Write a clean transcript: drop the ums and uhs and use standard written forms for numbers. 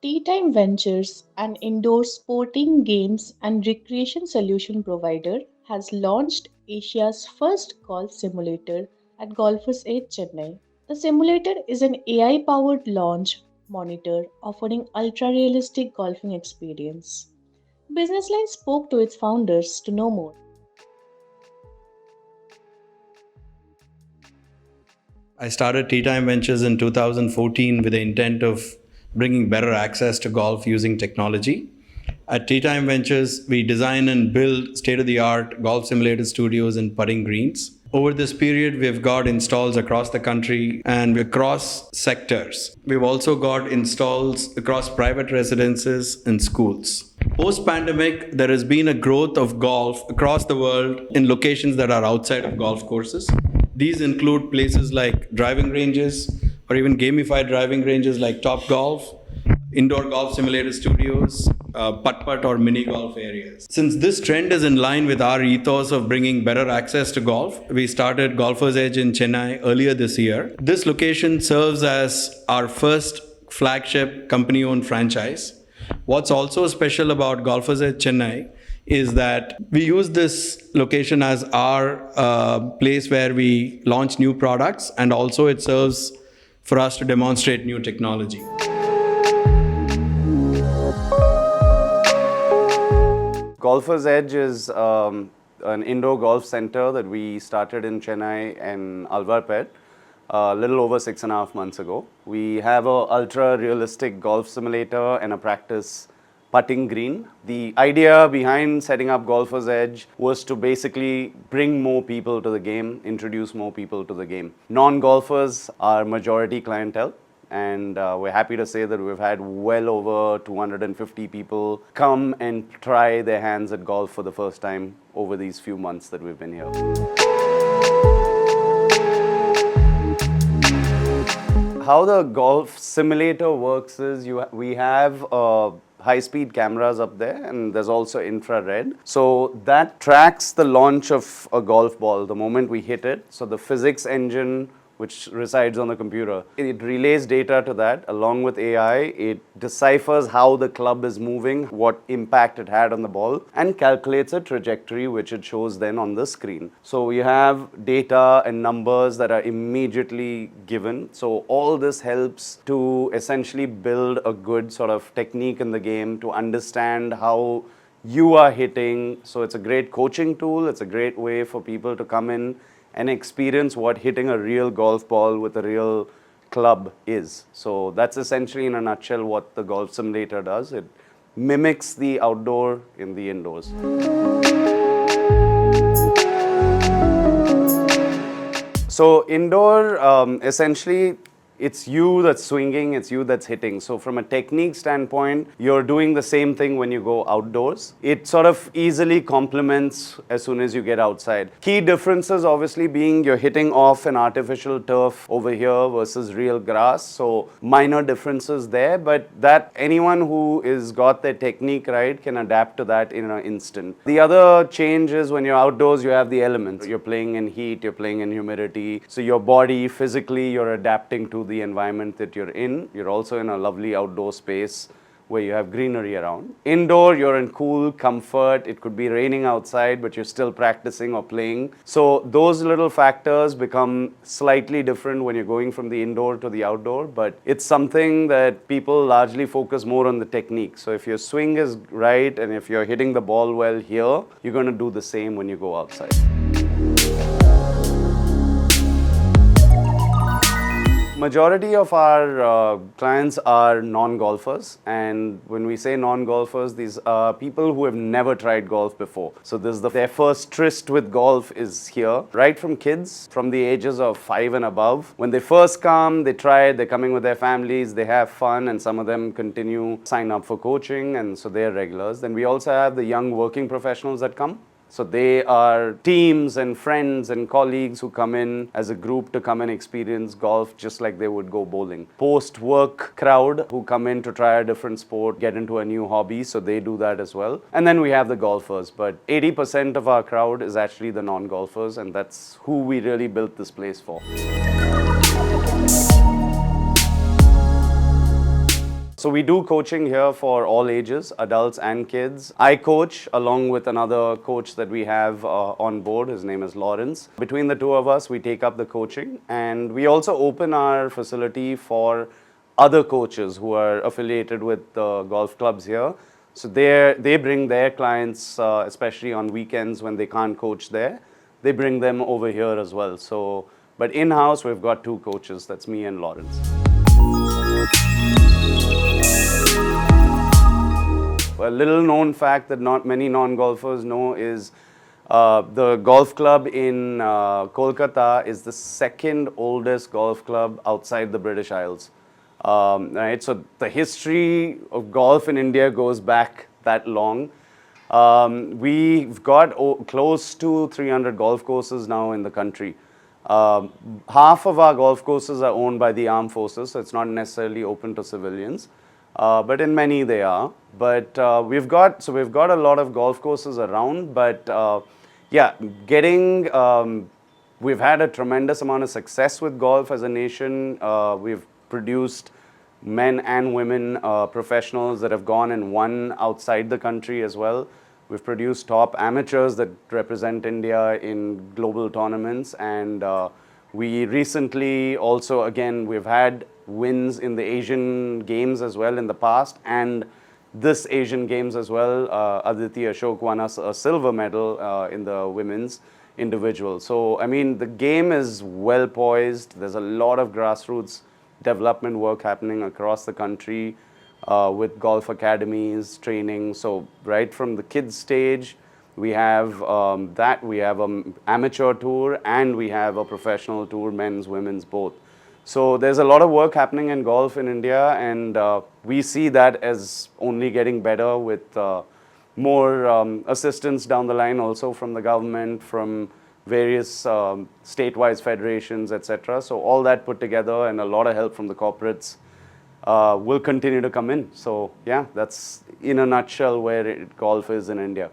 TeeTime Ventures, an indoor sporting games and recreation solution provider, has launched Asia's first golf simulator at Golfers Edge Chennai. The simulator is an AI powered launch monitor offering ultra realistic golfing experience. Businessline spoke to its founders to know more. I started TeeTime Ventures in 2014 with the intent of bringing better access to golf using technology. At TeeTime Ventures, we design and build state-of-the-art golf simulator studios and putting greens. Over this period, we've got installs across the country and across sectors. We've also got installs across private residences and schools. Post-pandemic, there has been a growth of golf across the world in locations that are outside of golf courses. These include places like driving ranges or even gamified driving ranges like Top Golf, indoor golf simulator studios, putt-putt or mini golf areas. Since this trend is in line with our ethos of bringing better access to golf, we started Golfers Edge in Chennai earlier this year. This location serves as our first flagship company-owned franchise. What's also special about Golfers Edge Chennai is that we use this location as our place where we launch new products, and also it serves for us to demonstrate new technology. Golfers Edge is an indoor golf center that we started in Chennai and Alvarpet a little over 6.5 months ago. We have a ultra realistic golf simulator and a practice putting green. The idea behind setting up Golfers Edge was to basically bring more people to the game, introduce more people to the game. Non-golfers are majority clientele, and we're happy to say that we've had well over 250 people come and try their hands at golf for the first time over these few months that we've been here. How the golf simulator works is we have high-speed cameras up there, and there's also infrared. So that tracks the launch of a golf ball the moment we hit it. So the physics engine, which resides on the computer, it relays data to that along with AI. It deciphers how the club is moving, what impact it had on the ball, and calculates a trajectory which it shows then on the screen. So we have data and numbers that are immediately given. So all this helps to essentially build a good sort of technique in the game to understand how you are hitting. So it's a great coaching tool. It's a great way for people to come in and experience what hitting a real golf ball with a real club is. So that's essentially in a nutshell what the golf simulator does. It mimics the outdoor in the indoors. So indoor, essentially, it's you that's swinging, it's you that's hitting. So from a technique standpoint, you're doing the same thing when you go outdoors. It sort of easily complements as soon as you get outside. Key differences obviously being you're hitting off an artificial turf over here versus real grass. So minor differences there, but that anyone who is got their technique right can adapt to that in an instant. The other change is when you're outdoors, you have the elements. You're playing in heat, you're playing in humidity. So your body, physically, you're adapting to the environment that you're in. You're also in a lovely outdoor space where you have greenery around. Indoor, you're in cool comfort. It could be raining outside, but you're still practicing or playing. So those little factors become slightly different when you're going from the indoor to the outdoor, but it's something that people largely focus more on the technique. So if your swing is right and if you're hitting the ball well here, you're going to do the same when you go outside. Majority of our clients are non-golfers, and when we say non-golfers, these are people who have never tried golf before. So this is their first tryst with golf is here. Right from kids, from the ages of 5 and above. When they first come, they try it, they're coming with their families, they have fun, and some of them continue sign up for coaching, and so they're regulars. Then we also have the young working professionals that come. So they are teams and friends and colleagues who come in as a group to come and experience golf just like they would go bowling. Post-work crowd who come in to try a different sport, get into a new hobby, so they do that as well. And then we have the golfers, but 80% of our crowd is actually the non-golfers, and that's who we really built this place for. So we do coaching here for all ages, adults and kids. I coach along with another coach that we have on board. His name is Lawrence. Between the two of us, we take up the coaching, and we also open our facility for other coaches who are affiliated with the golf clubs here. So they bring their clients, especially on weekends when they can't coach there, they bring them over here as well. So, but in-house, we've got two coaches. That's me and Lawrence. A little known fact that not many non-golfers know is the golf club in Kolkata is the second oldest golf club outside the British Isles. Right, so the history of golf in India goes back that long. We've got close to 300 golf courses now in the country. Half of our golf courses are owned by the armed forces, so it's not necessarily open to civilians. But in many they are. But we've got a lot of golf courses around. But yeah, we've had a tremendous amount of success with golf as a nation. We've produced men and women professionals that have gone and won outside the country as well. We've produced top amateurs that represent India in global tournaments, and we recently also, again, we've had wins in the Asian Games as well in the past, and this Asian Games as well. Aditi Ashok won us a silver medal in the women's individual. So, I mean, the game is well poised. There's a lot of grassroots development work happening across the country with golf academies, training. So, right from the kids stage, we have we have an amateur tour, and we have a professional tour, men's, women's, both. So there's a lot of work happening in golf in India, and we see that as only getting better with more assistance down the line also from the government, from various state-wise federations, etc. So all that put together, and a lot of help from the corporates will continue to come in. So yeah, that's in a nutshell where golf is in India.